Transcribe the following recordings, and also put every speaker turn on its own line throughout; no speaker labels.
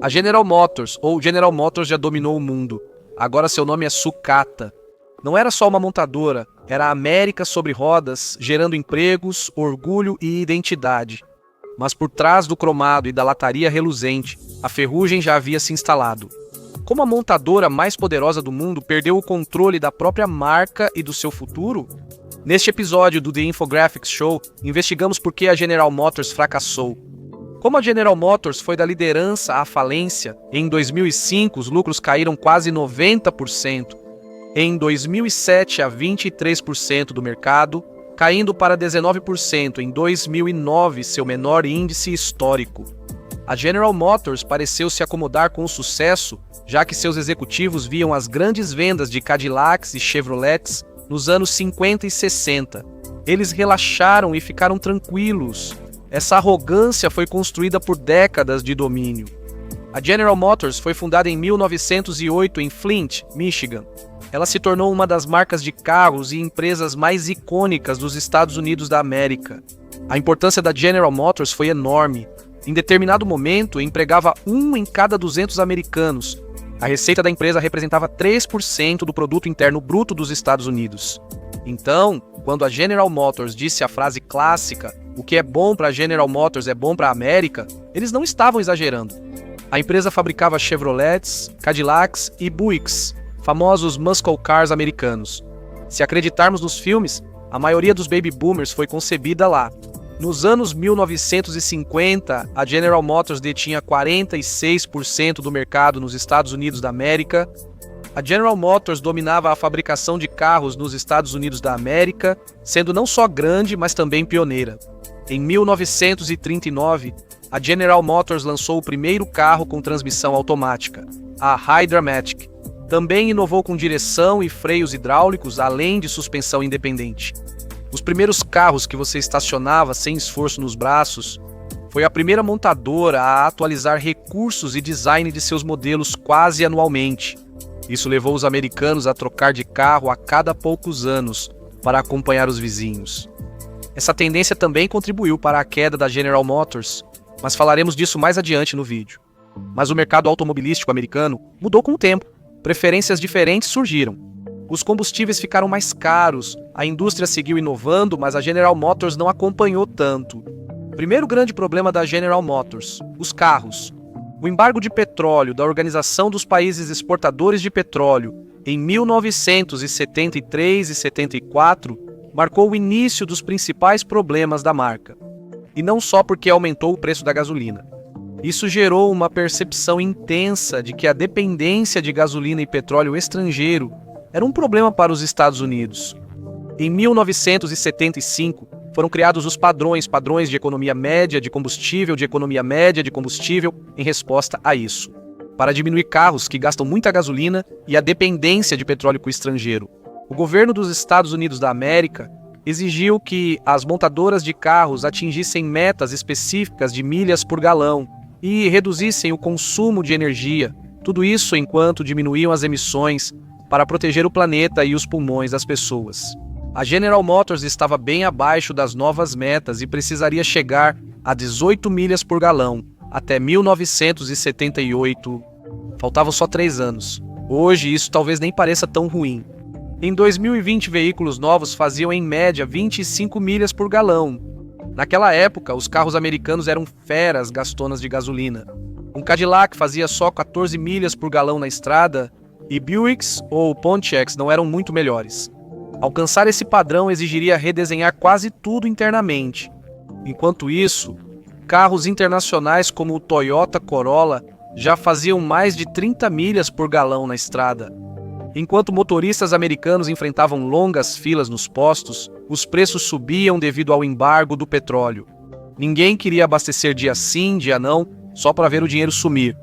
A General Motors, ou General Motors, já dominou o mundo. Agora seu nome é sucata. Não era só uma montadora, era a América sobre rodas, gerando empregos, orgulho e identidade. Mas por trás do cromado e da lataria reluzente, a ferrugem já havia se instalado. Como a montadora mais poderosa do mundo perdeu o controle da própria marca e do seu futuro? Neste episódio do The Infographics Show, investigamos por que a General Motors fracassou. Como a General Motors foi da liderança à falência, em 2005 os lucros caíram quase 90%, em 2007 a 23% do mercado, caindo para 19% em 2009, seu menor índice histórico. A General Motors pareceu se acomodar com o sucesso, já que seus executivos viam as grandes vendas de Cadillacs e Chevrolets nos anos 50 e 60. Eles relaxaram e ficaram tranquilos. Essa arrogância foi construída por décadas de domínio. A General Motors foi fundada em 1908 em Flint, Michigan. Ela se tornou uma das marcas de carros e empresas mais icônicas dos Estados Unidos da América. A importância da General Motors foi enorme. Em determinado momento, empregava 1 em cada 200 americanos. A receita da empresa representava 3% do produto interno bruto dos Estados Unidos. Então, quando a General Motors disse a frase clássica, o que é bom para a General Motors é bom para a América, eles não estavam exagerando. A empresa fabricava Chevrolets, Cadillacs e Buicks, famosos muscle cars americanos. Se acreditarmos nos filmes, a maioria dos baby boomers foi concebida lá. Nos anos 1950, a General Motors detinha 46% do mercado nos Estados Unidos da América. A General Motors dominava a fabricação de carros nos Estados Unidos da América, sendo não só grande, mas também pioneira. Em 1939, a General Motors lançou o primeiro carro com transmissão automática, a Hydramatic. Também inovou com direção e freios hidráulicos, além de suspensão independente. Os primeiros carros que você estacionava sem esforço nos braços, foi a primeira montadora a atualizar recursos e design de seus modelos quase anualmente. Isso levou os americanos a trocar de carro a cada poucos anos para acompanhar os vizinhos. Essa tendência também contribuiu para a queda da General Motors, mas falaremos disso mais adiante no vídeo. Mas o mercado automobilístico americano mudou com o tempo. Preferências diferentes surgiram. Os combustíveis ficaram mais caros, a indústria seguiu inovando, mas a General Motors não acompanhou tanto. Primeiro grande problema da General Motors: os carros. O embargo de petróleo da Organização dos Países Exportadores de Petróleo em 1973 e 74 marcou o início dos principais problemas da marca. E não só porque aumentou o preço da gasolina. Isso gerou uma percepção intensa de que a dependência de gasolina e petróleo estrangeiro era um problema para os Estados Unidos. Em 1975, foram criados os padrões de economia média de combustível, em resposta a isso, para diminuir carros que gastam muita gasolina e a dependência de petróleo com o estrangeiro. O governo dos Estados Unidos da América exigiu que as montadoras de carros atingissem metas específicas de milhas por galão e reduzissem o consumo de energia, tudo isso enquanto diminuíam as emissões para proteger o planeta e os pulmões das pessoas. A General Motors estava bem abaixo das novas metas e precisaria chegar a 18 milhas por galão até 1978. Faltavam só 3 anos. Hoje isso talvez nem pareça tão ruim. Em 2020, veículos novos faziam em média 25 milhas por galão. Naquela época, os carros americanos eram feras gastonas de gasolina. Um Cadillac fazia só 14 milhas por galão na estrada e Buicks ou Pontiacs não eram muito melhores. Alcançar esse padrão exigiria redesenhar quase tudo internamente. Enquanto isso, carros internacionais como o Toyota Corolla já faziam mais de 30 milhas por galão na estrada. Enquanto motoristas americanos enfrentavam longas filas nos postos, os preços subiam devido ao embargo do petróleo. Ninguém queria abastecer dia sim, dia não, só para ver o dinheiro sumir.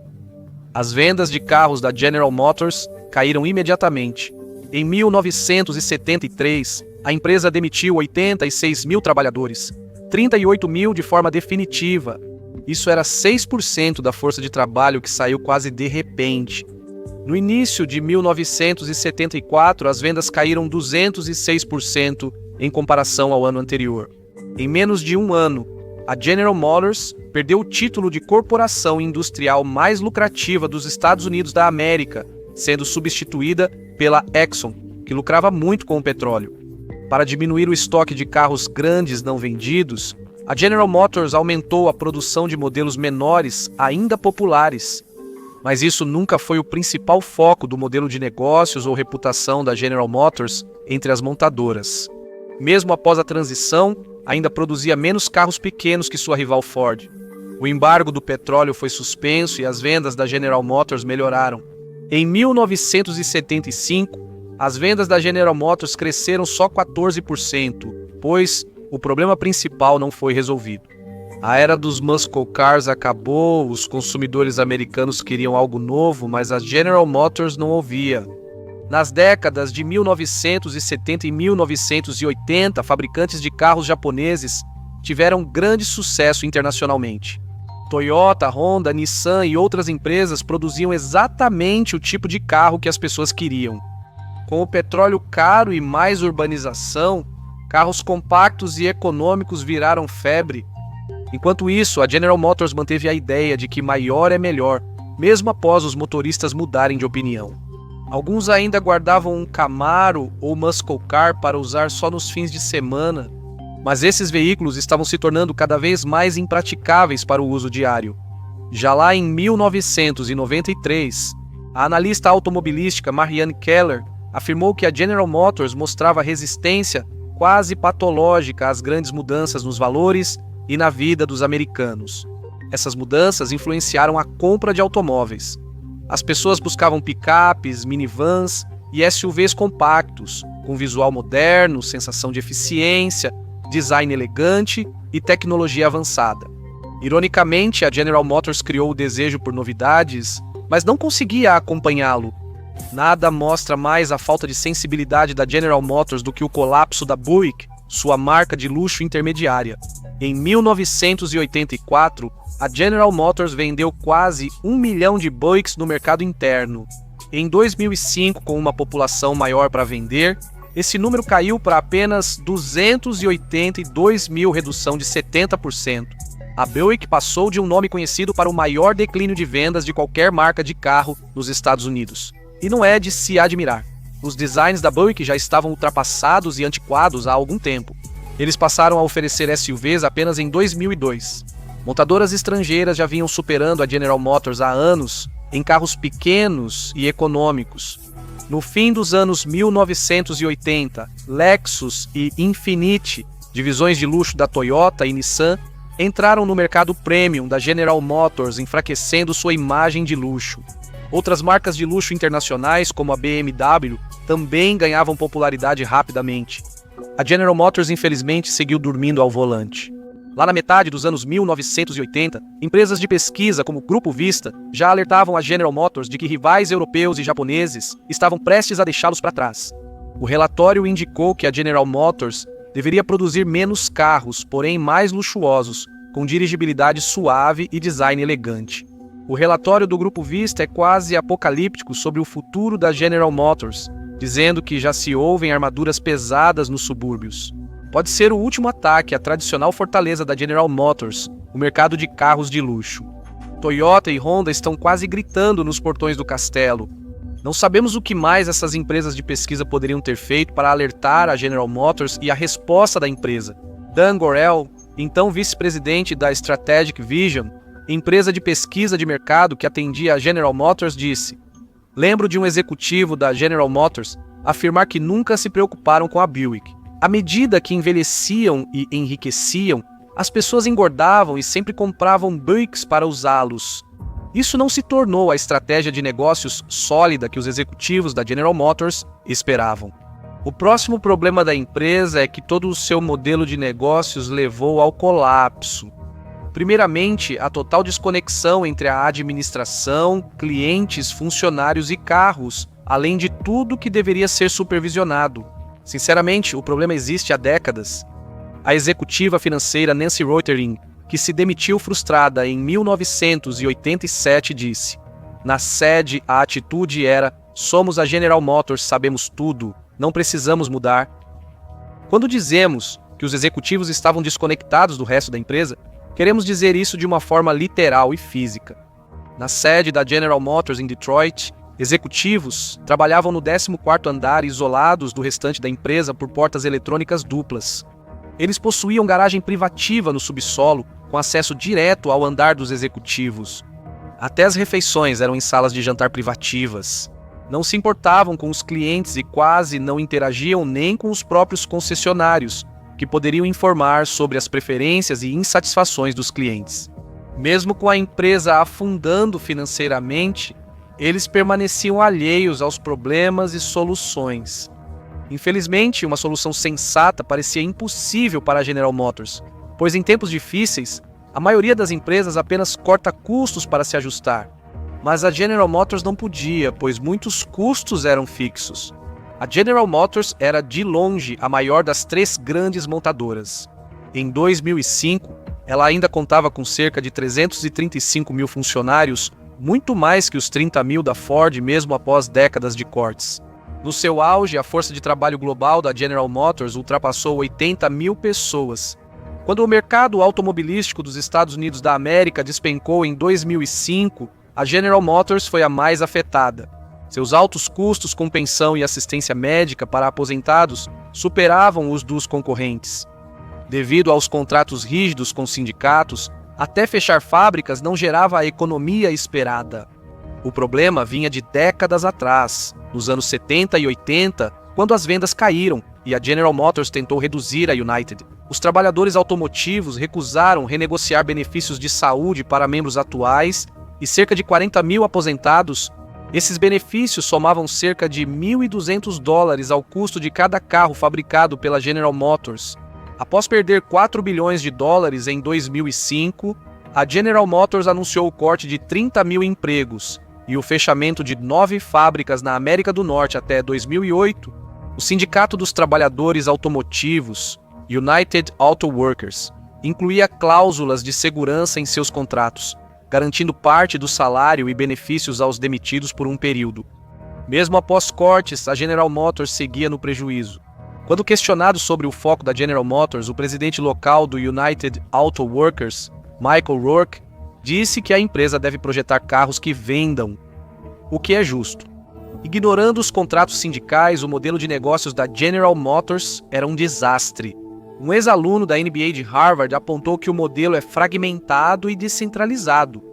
As vendas de carros da General Motors caíram imediatamente. Em 1973, a empresa demitiu 86 mil trabalhadores, 38 mil de forma definitiva. Isso era 6% da força de trabalho que saiu quase de repente. No início de 1974, as vendas caíram 206% em comparação ao ano anterior. Em menos de um ano, a General Motors perdeu o título de corporação industrial mais lucrativa dos Estados Unidos da América, sendo substituída pela Exxon, que lucrava muito com o petróleo. Para diminuir o estoque de carros grandes não vendidos, a General Motors aumentou a produção de modelos menores ainda populares. Mas isso nunca foi o principal foco do modelo de negócios ou reputação da General Motors entre as montadoras. Mesmo após a transição, ainda produzia menos carros pequenos que sua rival Ford. O embargo do petróleo foi suspenso e as vendas da General Motors melhoraram. Em 1975, as vendas da General Motors cresceram só 14%, pois o problema principal não foi resolvido. A era dos muscle cars acabou, os consumidores americanos queriam algo novo, mas a General Motors não ouvia. Nas décadas de 1970 e 1980, fabricantes de carros japoneses tiveram grande sucesso internacionalmente. Toyota, Honda, Nissan e outras empresas produziam exatamente o tipo de carro que as pessoas queriam. Com o petróleo caro e mais urbanização, carros compactos e econômicos viraram febre. Enquanto isso, a General Motors manteve a ideia de que maior é melhor, mesmo após os motoristas mudarem de opinião. Alguns ainda guardavam um Camaro ou Muscle Car para usar só nos fins de semana, mas esses veículos estavam se tornando cada vez mais impraticáveis para o uso diário. Já lá em 1993, a analista automobilística Marianne Keller afirmou que a General Motors mostrava resistência quase patológica às grandes mudanças nos valores e na vida dos americanos. Essas mudanças influenciaram a compra de automóveis. As pessoas buscavam picapes, minivans e SUVs compactos, com visual moderno, sensação de eficiência, design elegante e tecnologia avançada. Ironicamente, a General Motors criou o desejo por novidades, mas não conseguia acompanhá-lo. Nada mostra mais a falta de sensibilidade da General Motors do que o colapso da Buick, sua marca de luxo intermediária. Em 1984, a General Motors vendeu quase 1 milhão de Buicks no mercado interno. Em 2005, com uma população maior para vender, esse número caiu para apenas 282 mil, redução de 70%. A Buick passou de um nome conhecido para o maior declínio de vendas de qualquer marca de carro nos Estados Unidos. E não é de se admirar. Os designs da Buick já estavam ultrapassados e antiquados há algum tempo. Eles passaram a oferecer SUVs apenas em 2002. Montadoras estrangeiras já vinham superando a General Motors há anos em carros pequenos e econômicos. No fim dos anos 1980, Lexus e Infiniti, divisões de luxo da Toyota e Nissan, entraram no mercado premium da General Motors, enfraquecendo sua imagem de luxo. Outras marcas de luxo internacionais, como a BMW, também ganhavam popularidade rapidamente. A General Motors, infelizmente, seguiu dormindo ao volante. Lá na metade dos anos 1980, empresas de pesquisa como o Grupo Vista já alertavam a General Motors de que rivais europeus e japoneses estavam prestes a deixá-los para trás. O relatório indicou que a General Motors deveria produzir menos carros, porém mais luxuosos, com dirigibilidade suave e design elegante. O relatório do Grupo Vista é quase apocalíptico sobre o futuro da General Motors, dizendo que já se ouvem armaduras pesadas nos subúrbios. Pode ser o último ataque à tradicional fortaleza da General Motors, o mercado de carros de luxo. Toyota e Honda estão quase gritando nos portões do castelo. Não sabemos o que mais essas empresas de pesquisa poderiam ter feito para alertar a General Motors e a resposta da empresa. Dan Gorel, então vice-presidente da Strategic Vision, empresa de pesquisa de mercado que atendia a General Motors, disse: "Lembro de um executivo da General Motors afirmar que nunca se preocuparam com a Buick. À medida que envelheciam e enriqueciam, as pessoas engordavam e sempre compravam Buicks para usá-los. Isso não se tornou a estratégia de negócios sólida que os executivos da General Motors esperavam." O próximo problema da empresa é que todo o seu modelo de negócios levou ao colapso. Primeiramente, a total desconexão entre a administração, clientes, funcionários e carros, além de tudo que deveria ser supervisionado. Sinceramente, o problema existe há décadas. A executiva financeira Nancy Rotering, que se demitiu frustrada em 1987, disse: "Na sede, a atitude era: somos a General Motors, sabemos tudo, não precisamos mudar." Quando dizemos que os executivos estavam desconectados do resto da empresa, Queremos dizer isso de uma forma literal e física. Na sede da General Motors em Detroit, executivos trabalhavam no 14º andar isolados do restante da empresa por portas eletrônicas duplas. Eles possuíam garagem privativa no subsolo, com acesso direto ao andar dos executivos. Até as refeições eram em salas de jantar privativas. Não se importavam com os clientes e quase não interagiam nem com os próprios concessionários, que poderiam informar sobre as preferências e insatisfações dos clientes. Mesmo com a empresa afundando financeiramente, eles permaneciam alheios aos problemas e soluções. Infelizmente, uma solução sensata parecia impossível para a General Motors, pois em tempos difíceis, a maioria das empresas apenas corta custos para se ajustar. Mas a General Motors não podia, pois muitos custos eram fixos. A General Motors era, de longe, a maior das 3 grandes montadoras. Em 2005, ela ainda contava com cerca de 335 mil funcionários, muito mais que os 30 mil da Ford, mesmo após décadas de cortes. No seu auge, a força de trabalho global da General Motors ultrapassou 80 mil pessoas. Quando o mercado automobilístico dos Estados Unidos da América despencou em 2005, a General Motors foi a mais afetada. Seus altos custos com pensão e assistência médica para aposentados superavam os dos concorrentes. Devido aos contratos rígidos com sindicatos, até fechar fábricas não gerava a economia esperada. O problema vinha de décadas atrás, nos anos 70 e 80, quando as vendas caíram e a General Motors tentou reduzir a United. Os trabalhadores automotivos recusaram renegociar benefícios de saúde para membros atuais e cerca de 40 mil aposentados. Esses benefícios somavam cerca de $1.200 ao custo de cada carro fabricado pela General Motors. Após perder 4 bilhões de dólares em 2005, a General Motors anunciou o corte de 30 mil empregos e o fechamento de 9 fábricas na América do Norte até 2008. O Sindicato dos Trabalhadores Automotivos, United Auto Workers, incluía cláusulas de segurança em seus contratos, garantindo parte do salário e benefícios aos demitidos por um período. Mesmo após cortes, a General Motors seguia no prejuízo. Quando questionado sobre o foco da General Motors, o presidente local do United Auto Workers, Michael Rourke, disse que a empresa deve projetar carros que vendam, o que é justo. Ignorando os contratos sindicais, o modelo de negócios da General Motors era um desastre. Um ex-aluno da NBA de Harvard apontou que o modelo é fragmentado e descentralizado.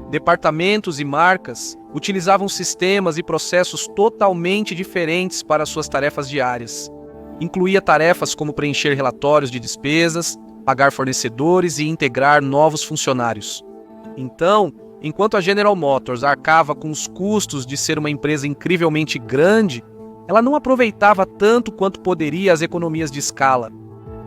Departamentos e marcas utilizavam sistemas e processos totalmente diferentes para suas tarefas diárias. Incluía tarefas como preencher relatórios de despesas, pagar fornecedores e integrar novos funcionários. Então, enquanto a General Motors arcava com os custos de ser uma empresa incrivelmente grande, ela não aproveitava tanto quanto poderia as economias de escala.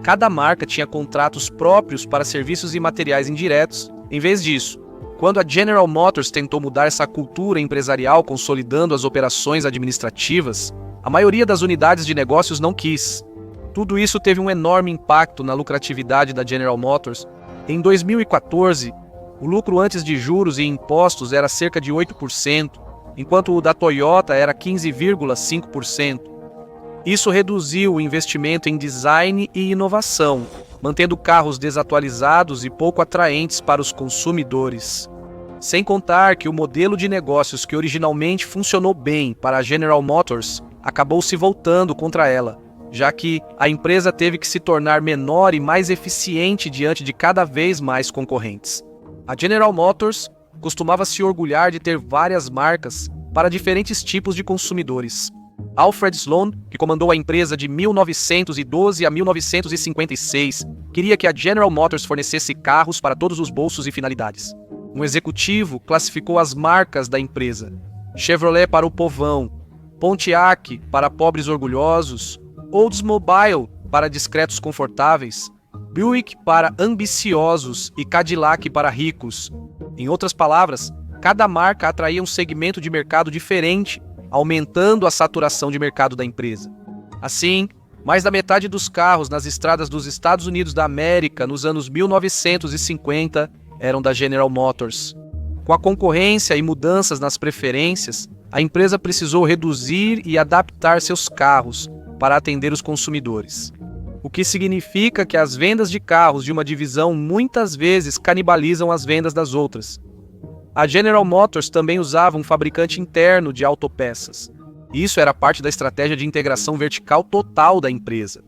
Cada marca tinha contratos próprios para serviços e materiais indiretos. Em vez disso, quando a General Motors tentou mudar essa cultura empresarial consolidando as operações administrativas, a maioria das unidades de negócios não quis. Tudo isso teve um enorme impacto na lucratividade da General Motors. Em 2014, o lucro antes de juros e impostos era cerca de 8%, enquanto o da Toyota era 15,5%. Isso reduziu o investimento em design e inovação, mantendo carros desatualizados e pouco atraentes para os consumidores. Sem contar que o modelo de negócios que originalmente funcionou bem para a General Motors acabou se voltando contra ela, já que a empresa teve que se tornar menor e mais eficiente diante de cada vez mais concorrentes. A General Motors costumava se orgulhar de ter várias marcas para diferentes tipos de consumidores. Alfred Sloan, que comandou a empresa de 1912 a 1956, queria que a General Motors fornecesse carros para todos os bolsos e finalidades. Um executivo classificou as marcas da empresa: Chevrolet para o povão, Pontiac para pobres orgulhosos, Oldsmobile para discretos confortáveis, Buick para ambiciosos e Cadillac para ricos. Em outras palavras, cada marca atraía um segmento de mercado diferente, aumentando a saturação de mercado da empresa. Assim, mais da metade dos carros nas estradas dos Estados Unidos da América nos anos 1950 eram da General Motors. Com a concorrência e mudanças nas preferências, a empresa precisou reduzir e adaptar seus carros para atender os consumidores. o que significa que as vendas de carros de uma divisão muitas vezes canibalizam as vendas das outras. A General Motors também usava um fabricante interno de autopeças. Isso era parte da estratégia de integração vertical total da empresa.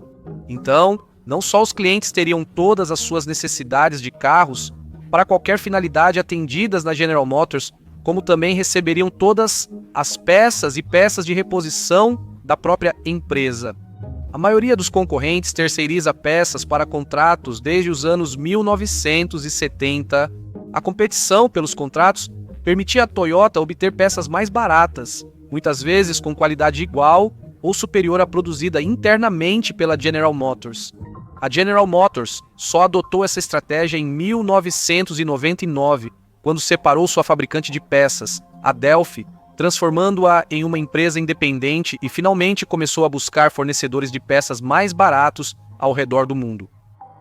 Então, não só os clientes teriam todas as suas necessidades de carros para qualquer finalidade atendidas na General Motors, como também receberiam todas as peças e peças de reposição da própria empresa. A maioria dos concorrentes terceiriza peças para contratos desde os anos 1970. A competição pelos contratos permitia à Toyota obter peças mais baratas, muitas vezes com qualidade igual ou superior à produzida internamente pela General Motors. A General Motors só adotou essa estratégia em 1999, quando separou sua fabricante de peças, a Delphi, transformando-a em uma empresa independente e finalmente começou a buscar fornecedores de peças mais baratos ao redor do mundo.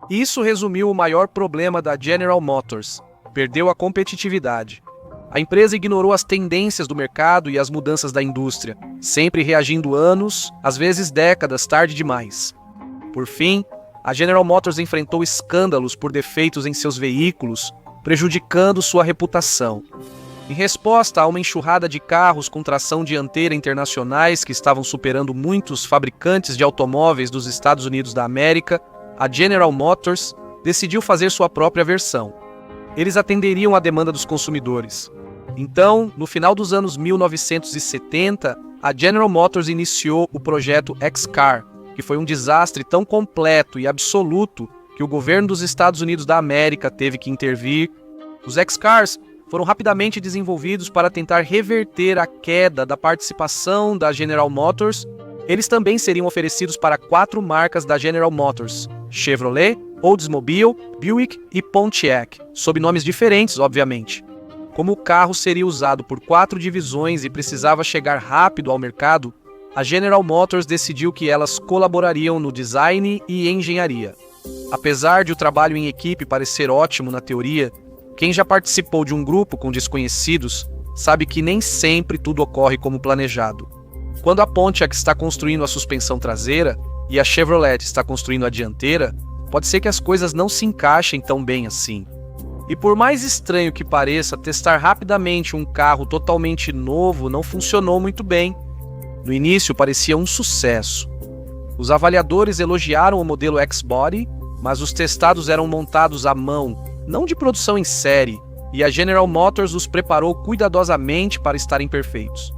Isso resumiu o maior problema da General Motors: perdeu a competitividade. A empresa ignorou as tendências do mercado e as mudanças da indústria, sempre reagindo anos, às vezes décadas, tarde demais. Por fim, a General Motors enfrentou escândalos por defeitos em seus veículos, prejudicando sua reputação. Em resposta a uma enxurrada de carros com tração dianteira internacionais que estavam superando muitos fabricantes de automóveis dos Estados Unidos da América, a General Motors decidiu fazer sua própria versão. Eles atenderiam à demanda dos consumidores. Então, no final dos anos 1970, a General Motors iniciou o projeto X-Car, que foi um desastre tão completo e absoluto que o governo dos Estados Unidos da América teve que intervir. Os X-Cars foram rapidamente desenvolvidos para tentar reverter a queda da participação da General Motors. Eles também seriam oferecidos para 4 marcas da General Motors: Chevrolet, Oldsmobile, Buick e Pontiac, sob nomes diferentes, obviamente. Como o carro seria usado por 4 divisões e precisava chegar rápido ao mercado, a General Motors decidiu que elas colaborariam no design e engenharia. Apesar de o trabalho em equipe parecer ótimo na teoria, quem já participou de um grupo com desconhecidos sabe que nem sempre tudo ocorre como planejado. Quando a Pontiac está construindo a suspensão traseira e a Chevrolet está construindo a dianteira, pode ser que as coisas não se encaixem tão bem assim. E por mais estranho que pareça, testar rapidamente um carro totalmente novo não funcionou muito bem. No início parecia um sucesso. Os avaliadores elogiaram o modelo X-Body, mas os testados eram montados à mão, não de produção em série, e a General Motors os preparou cuidadosamente para estarem perfeitos.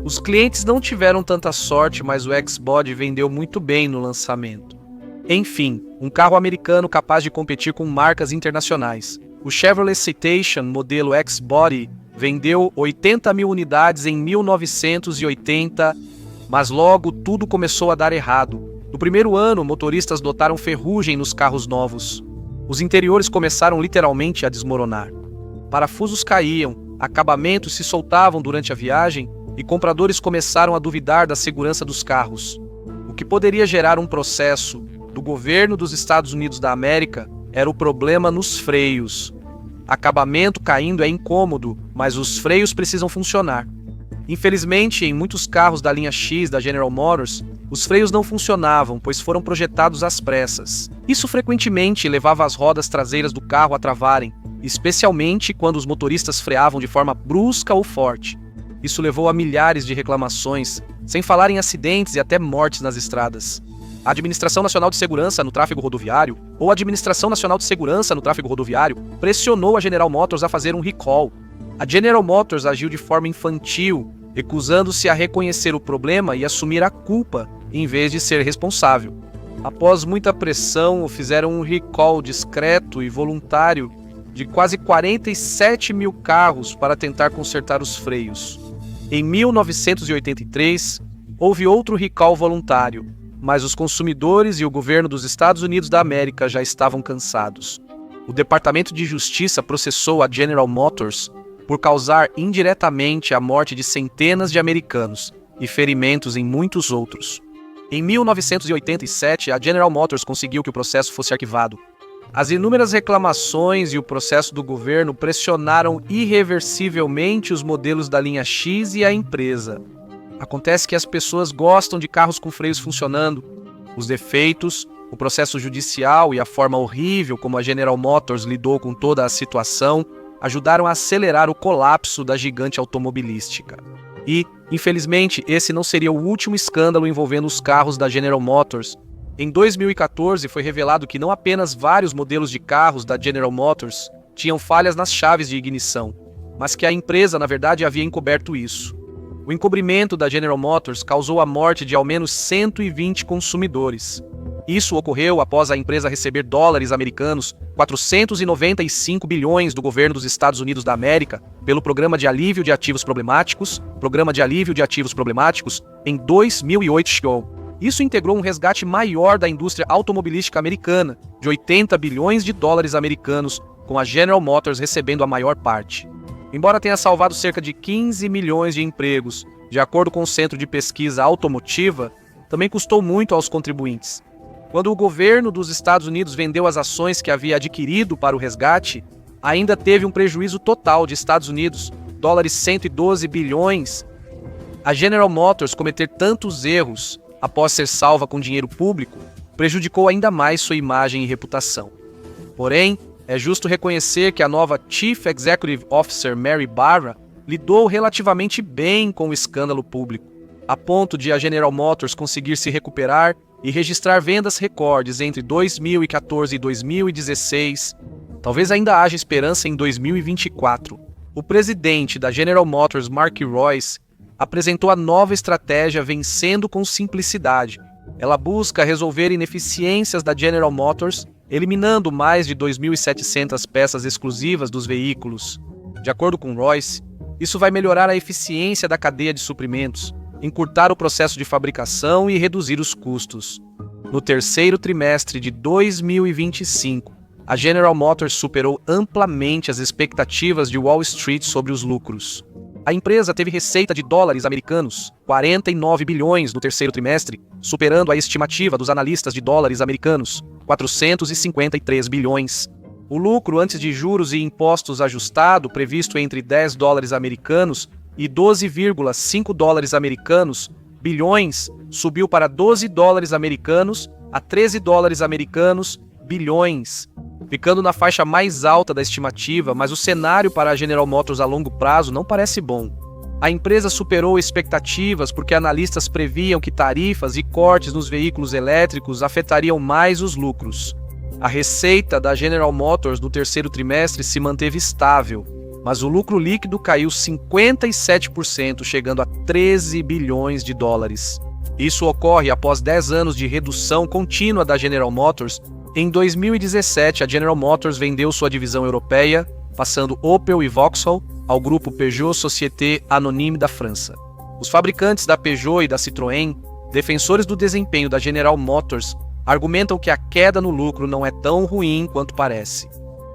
Os clientes não tiveram tanta sorte, mas o X-Body vendeu muito bem no lançamento. Enfim, um carro americano capaz de competir com marcas internacionais. O Chevrolet Citation modelo X-Body vendeu 80 mil unidades em 1980, mas logo tudo começou a dar errado. No primeiro ano, motoristas notaram ferrugem nos carros novos. Os interiores começaram literalmente a desmoronar. Parafusos caíam, acabamentos se soltavam durante a viagem e compradores começaram a duvidar da segurança dos carros. O que poderia gerar um processo do governo dos Estados Unidos da América era o problema nos freios. Acabamento caindo é incômodo, mas os freios precisam funcionar. Infelizmente, em muitos carros da linha X da General Motors, os freios não funcionavam, pois foram projetados às pressas. Isso frequentemente levava as rodas traseiras do carro a travarem, especialmente quando os motoristas freavam de forma brusca ou forte. Isso levou a milhares de reclamações, sem falar em acidentes e até mortes nas estradas. A Administração Nacional de Segurança no Tráfego Rodoviário, ou a Administração Nacional de Segurança no Tráfego Rodoviário, pressionou a General Motors a fazer um recall. A General Motors agiu de forma infantil, recusando-se a reconhecer o problema e assumir a culpa, em vez de ser responsável. Após muita pressão, fizeram um recall discreto e voluntário de quase 47 mil carros para tentar consertar os freios. Em 1983, houve outro recall voluntário, mas os consumidores e o governo dos Estados Unidos da América já estavam cansados. O Departamento de Justiça processou a General Motors por causar indiretamente a morte de centenas de americanos e ferimentos em muitos outros. Em 1987, a General Motors conseguiu que o processo fosse arquivado. As inúmeras reclamações e o processo do governo pressionaram irreversivelmente os modelos da linha X e a empresa. Acontece que as pessoas gostam de carros com freios funcionando. Os defeitos O processo judicial e a forma horrível como a General Motors lidou com toda a situação ajudaram a acelerar o colapso da gigante automobilística. E, infelizmente, esse não seria o último escândalo envolvendo os carros da General Motors. Em 2014, foi revelado que não apenas vários modelos de carros da General Motors tinham falhas nas chaves de ignição, mas que a empresa, na verdade, havia encoberto isso. O encobrimento da General Motors causou a morte de ao menos 120 consumidores. Isso ocorreu após a empresa receber dólares americanos, 495 bilhões do governo dos Estados Unidos da América, pelo Programa de Alívio de Ativos Problemáticos, em 2008. Isso integrou um resgate maior da indústria automobilística americana, de 80 bilhões de dólares americanos, com a General Motors recebendo a maior parte. Embora tenha salvado cerca de 15 milhões de empregos, de acordo com o Centro de Pesquisa Automotiva, também custou muito aos contribuintes. Quando o governo dos Estados Unidos vendeu as ações que havia adquirido para o resgate, ainda teve um prejuízo total de Estados Unidos, dólares 112 bilhões. A General Motors cometer tantos erros após ser salva com dinheiro público prejudicou ainda mais sua imagem e reputação. Porém, é justo reconhecer que a nova Chief Executive Officer Mary Barra lidou relativamente bem com o escândalo público, a ponto de a General Motors conseguir se recuperar e registrar vendas recordes entre 2014 e 2016. Talvez ainda haja esperança em 2024. O presidente da General Motors, Mark Reuss, apresentou a nova estratégia Vencendo com Simplicidade. Ela busca resolver ineficiências da General Motors, eliminando mais de 2.700 peças exclusivas dos veículos. De acordo com Reuss, isso vai melhorar a eficiência da cadeia de suprimentos, encurtar o processo de fabricação e reduzir os custos. No terceiro trimestre de 2025, a General Motors superou amplamente as expectativas de Wall Street sobre os lucros. A empresa teve receita de dólares americanos, 49 bilhões no terceiro trimestre, superando a estimativa dos analistas de dólares americanos, 453 bilhões. O lucro antes de juros e impostos ajustado, previsto entre 10 dólares americanos e 12,5 dólares americanos, bilhões, subiu para 12 dólares americanos a 13 dólares americanos, bilhões, ficando na faixa mais alta da estimativa, mas o cenário para a General Motors a longo prazo não parece bom. A empresa superou expectativas porque analistas previam que tarifas e cortes nos veículos elétricos afetariam mais os lucros. A receita da General Motors no terceiro trimestre se manteve estável, mas o lucro líquido caiu 57%, chegando a 13 bilhões de dólares. Isso ocorre após 10 anos de redução contínua da General Motors. Em 2017, a General Motors vendeu sua divisão europeia, passando Opel e Vauxhall ao grupo Peugeot Société Anonyme da França. Os fabricantes da Peugeot e da Citroën, defensores do desempenho da General Motors, argumentam que a queda no lucro não é tão ruim quanto parece.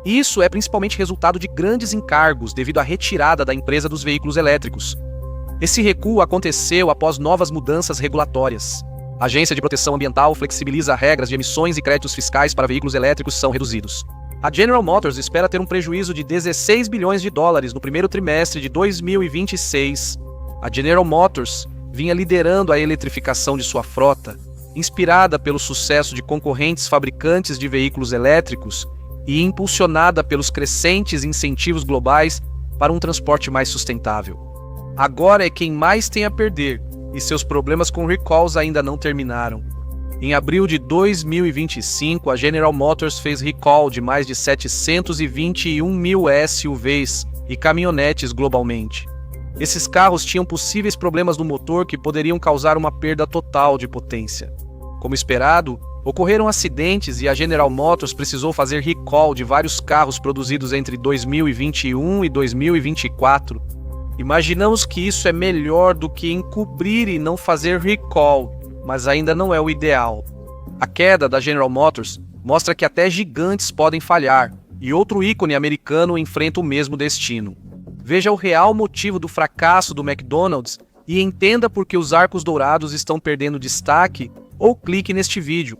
Isso é principalmente resultado de grandes encargos devido à retirada da empresa dos veículos elétricos. Esse recuo aconteceu após novas mudanças regulatórias. A Agência de Proteção Ambiental flexibiliza regras de emissões e créditos fiscais para veículos elétricos são reduzidos. A General Motors espera ter um prejuízo de 16 bilhões de dólares no primeiro trimestre de 2026. A General Motors vinha liderando a eletrificação de sua frota, inspirada pelo sucesso de concorrentes fabricantes de veículos elétricos e impulsionada pelos crescentes incentivos globais para um transporte mais sustentável. Agora é quem mais tem a perder, e seus problemas com recalls ainda não terminaram. Em abril de 2025, a General Motors fez recall de mais de 721 mil SUVs e caminhonetes globalmente. Esses carros tinham possíveis problemas no motor que poderiam causar uma perda total de potência. Como esperado, ocorreram acidentes e a General Motors precisou fazer recall de vários carros produzidos entre 2021 e 2024. Imaginamos que isso é melhor do que encobrir e não fazer recall, mas ainda não é o ideal. A queda da General Motors mostra que até gigantes podem falhar, e outro ícone americano enfrenta o mesmo destino. Veja o real motivo do fracasso do McDonald's e entenda por que os arcos dourados estão perdendo destaque, ou clique neste vídeo.